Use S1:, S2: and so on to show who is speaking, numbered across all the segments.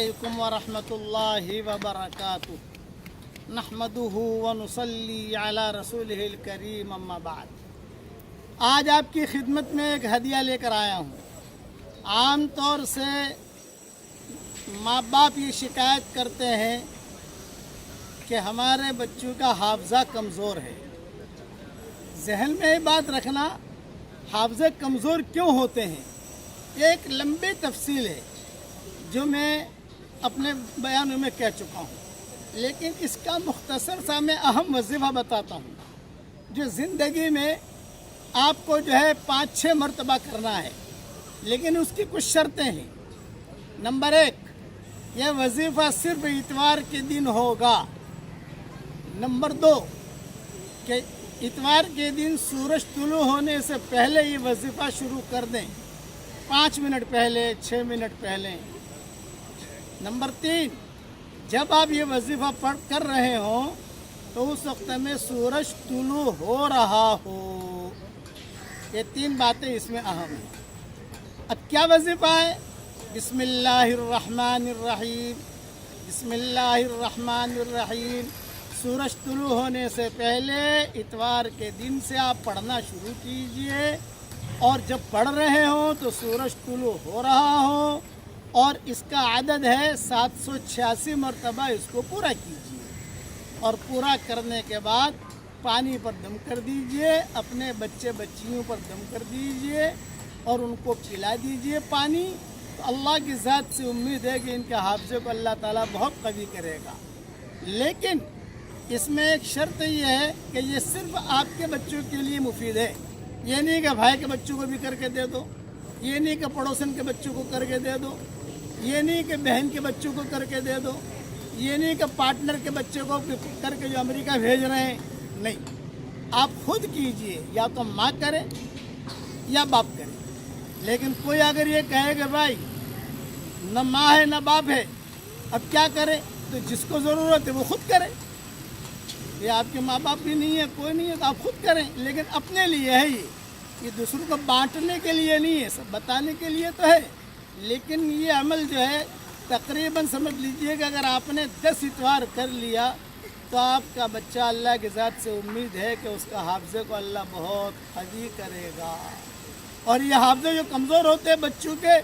S1: علیکم ورحمۃ اللہ وبرکاتہ نحمدہ ونصلی علی رسولہ الکریم اما بعد۔ آج آپ کی خدمت میں ایک ہدیہ لے کر آیا ہوں۔ عام طور سے ماں باپ یہ شکایت کرتے ہیں کہ ہمارے بچوں کا حافظہ کمزور ہے۔ ذہن میں یہ بات رکھنا، حافظے کمزور کیوں ہوتے ہیں، یہ ایک لمبی تفصیل ہے جو میں اپنے بیانوں میں کہہ چکا ہوں، لیکن اس کا مختصر سا میں اہم وظیفہ بتاتا ہوں جو زندگی میں آپ کو جو ہے 5-6 مرتبہ کرنا ہے، لیکن اس کی کچھ شرطیں ہیں۔ نمبر 1، یہ وظیفہ صرف اتوار کے دن ہوگا۔ نمبر 2، کہ اتوار کے دن سورج طلوع ہونے سے پہلے یہ وظیفہ شروع کر دیں، 5 منٹ پہلے، 6 منٹ پہلے۔ نمبر 3، جب آپ یہ وظیفہ پڑھ کر رہے ہوں تو اس وقت میں سورج طلوع ہو رہا ہو۔ یہ 3 باتیں اس میں اہم ہیں۔ اب کیا وظیفہ ہے؟ بسم اللہ الرحمن الرحیم، بسم اللہ الرحمن الرحیم۔ سورج طلوع ہونے سے پہلے اتوار کے دن سے آپ پڑھنا شروع کیجئے، اور جب پڑھ رہے ہوں تو سورج طلوع ہو رہا ہو، اور اس کا عدد ہے 786 مرتبہ۔ اس کو پورا کیجئے، اور پورا کرنے کے بعد پانی پر دم کر دیجئے، اپنے بچے بچیوں پر دم کر دیجئے اور ان کو پلا دیجئے پانی۔ تو اللہ کی ذات سے امید ہے کہ ان کے حافظے کو اللہ تعالیٰ بہت قوی کرے گا۔ لیکن اس میں ایک شرط یہ ہے کہ یہ صرف آپ کے بچوں کے لیے مفید ہے۔ یہ نہیں کہ بھائی کے بچوں کو بھی کر کے دے دو، یہ نہیں کہ پڑوسن کے بچوں کو کر کے دے دو، یہ نہیں کہ بہن کے بچوں کو کر کے دے دو، یہ نہیں کہ پارٹنر کے بچے کو کر کے جو امریکہ بھیج رہے ہیں، نہیں، آپ خود کیجئے، یا تو ماں کرے یا باپ کرے۔ لیکن کوئی اگر یہ کہے کہ بھائی نہ ماں ہے نہ باپ ہے، اب کیا کرے، تو جس کو ضرورت ہے وہ خود کرے۔ یہ آپ کے ماں باپ بھی نہیں ہے، کوئی نہیں ہے، تو آپ خود کریں، لیکن اپنے لیے ہے یہ دوسروں کو بانٹنے کے لیے نہیں ہے، سب بتانے کے لیے تو ہے۔ لیکن یہ عمل جو ہے تقریباً سمجھ لیجئے کہ اگر آپ نے 10 اتوار کر لیا تو آپ کا بچہ اللہ کی ذات سے امید ہے کہ اس کا حافظے کو اللہ بہت قوی کرے گا۔ اور یہ حافظے جو کمزور ہوتے ہیں بچوں کے،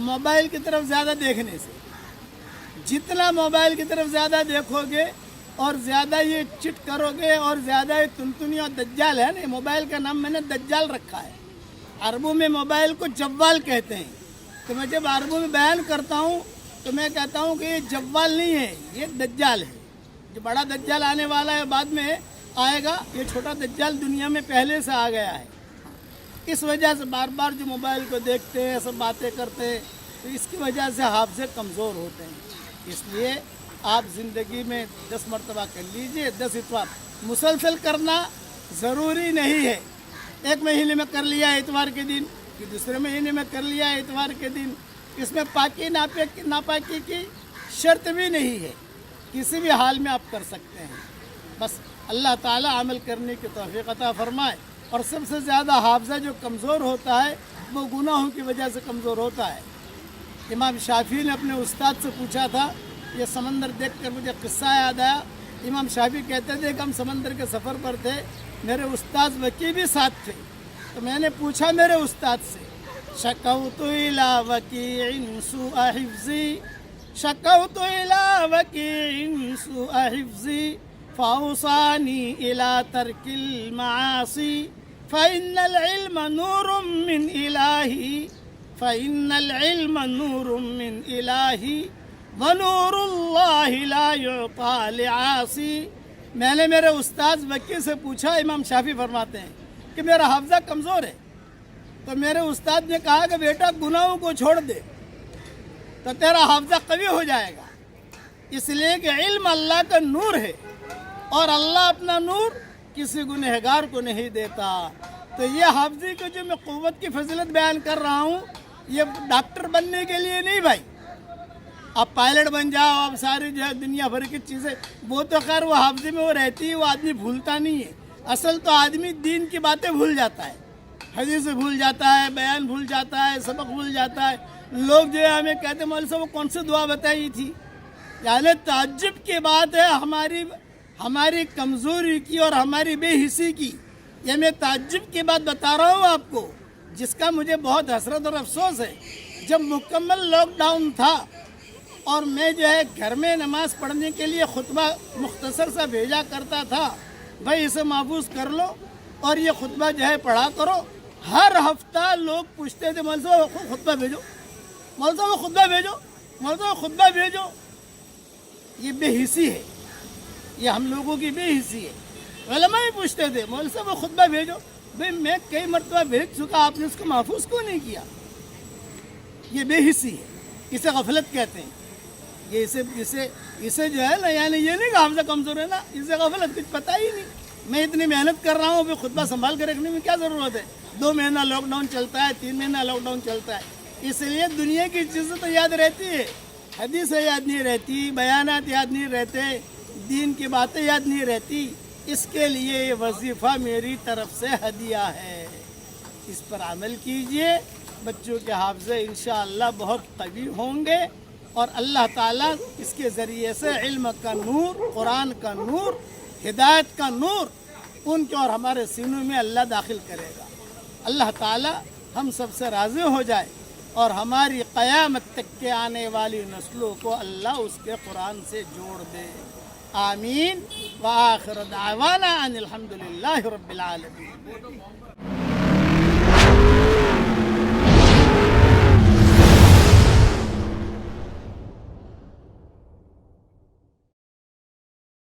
S1: موبائل کی طرف زیادہ دیکھنے سے، جتنا موبائل کی طرف زیادہ دیکھو گے اور زیادہ یہ چٹ کرو گے اور زیادہ یہ تنتنی اور دجال ہے نا، موبائل کا نام میں نے دجال رکھا ہے۔ عربوں میں موبائل کو جوال کہتے ہیں، تو میں جب عربوں میں بیان کرتا ہوں تو میں کہتا ہوں کہ یہ جوال نہیں ہے، یہ دجال ہے۔ جو بڑا دجال آنے والا ہے بعد میں آئے گا، یہ چھوٹا دجال دنیا میں پہلے سے آ گیا ہے۔ اس وجہ سے بار بار جو موبائل کو دیکھتے ہیں، سب باتیں کرتے ہیں، تو اس کی وجہ سے حافظے کمزور ہوتے ہیں۔ اس لیے آپ زندگی میں 10 مرتبہ کر لیجئے، 10 اتوار۔ مسلسل کرنا ضروری نہیں ہے، ایک مہینے میں کر لیا اتوار کے دن، کہ دوسرے مہینے میں کر لیا اتوار کے دن۔ اس میں پاکی ناپاکی کی شرط بھی نہیں ہے، کسی بھی حال میں آپ کر سکتے ہیں۔ بس اللہ تعالیٰ عمل کرنے کی توفیق عطا فرمائے۔ اور سب سے زیادہ حافظہ جو کمزور ہوتا ہے وہ گناہوں کی وجہ سے کمزور ہوتا ہے۔ امام شافعی نے اپنے استاد سے پوچھا تھا، یہ سمندر دیکھ کر مجھے قصہ یاد آیا۔ امام شافعی کہتے تھے کہ ہم سمندر کے سفر پر تھے، میرے استاد وکیع بھی ساتھ تھے، تو میں نے پوچھا میرے استاد سے، شکوت الی وکیع سوء حفظی، شکوت الی وکیع سوء حفظی، فاوصانی الی ترک المعاصی، فإن العلم نور من الہی، فإن العلم نور من الہی، ونور اللہ لا یعطی لعاصی۔ میں نے میرے استاد وکیع سے پوچھا، امام شافعی فرماتے ہیں کہ میرا حافظہ کمزور ہے، تو میرے استاد نے کہا کہ بیٹا گناہوں کو چھوڑ دے تو تیرا حافظہ قوی ہو جائے گا۔ اس لیے کہ علم اللہ کا نور ہے، اور اللہ اپنا نور کسی گنہگار کو نہیں دیتا۔ تو یہ حافظی کو جو میں قوت کی فضیلت بیان کر رہا ہوں، یہ ڈاکٹر بننے کے لیے نہیں بھائی، آپ پائلٹ بن جاؤ، آپ ساری جو ہے دنیا بھر کی چیزیں، وہ تو خیر وہ حافظے میں وہ رہتی ہے، وہ آدمی بھولتا نہیں ہے۔ اصل تو آدمی دین کی باتیں بھول جاتا ہے، حدیث بھول جاتا ہے، بیان بھول جاتا ہے، سبق بھول جاتا ہے. لوگ جو ہے ہمیں کہتے ہیں مولوی صاحب وہ کون سی دعا بتائی تھی. یعنی تعجب کی بات ہے ہماری کمزوری کی اور ہماری بے حسی کی. یہ میں تعجب کی بات بتا رہا ہوں آپ کو، جس کا مجھے بہت حسرت اور افسوس ہے. جب مکمل لاک ڈاؤن تھا اور میں جو ہے گھر میں نماز پڑھنے کے لیے خطبہ مختصر سا بھیجا کرتا تھا، بھائی اسے محفوظ کر لو اور یہ خطبہ جو ہے پڑھا کرو. ہر ہفتہ لوگ پوچھتے تھے مولوی صاحب خطبہ بھیجو، مولوی صاحب خطبہ بھیجو، مولوی صاحب خطبہ بھیجو. یہ بے حسی ہے، یہ ہم لوگوں کی بے حسی ہے. علماء ہی پوچھتے تھے مولوی صاحب خطبہ بھیجو. بھائی میں کئی مرتبہ بھیج چکا، آپ نے اس کو محفوظ کیوں نہیں کیا؟ یہ بے حسی ہے، اسے غفلت کہتے ہیں. یہ اسے جو ہے نا، یعنی یہ نہیں کہ حافظہ کمزور ہے نا، اسے غفلت، کچھ پتہ ہی نہیں. میں اتنی محنت کر رہا ہوں، پھر خطبہ سنبھال کے رکھنے میں کیا ضرورت ہے؟ 2 مہینہ لاک ڈاؤن چلتا ہے، 3 مہینہ لاک ڈاؤن چلتا ہے. اس لیے دنیا کی چیزیں تو یاد رہتی ہے، حدیثیں یاد نہیں رہتی، بیانات یاد نہیں رہتے، دین کی باتیں یاد نہیں رہتی. اس کے لیے یہ وظیفہ میری طرف سے ہدیہ ہے، اس پر عمل کیجئے. بچوں کے حافظے انشاءاللہ بہت قوی ہوں گے اور اللہ تعالیٰ اس کے ذریعے سے علم کا نور، قرآن کا نور، ہدایت کا نور ان کے اور ہمارے سینوں میں اللہ داخل کرے گا. اللہ تعالیٰ ہم سب سے راضی ہو جائے اور ہماری قیامت تک کے آنے والی نسلوں کو اللہ اس کے قرآن سے جوڑ دے. آمین. وآخر دعوانا ان الحمدللہ رب العالمین.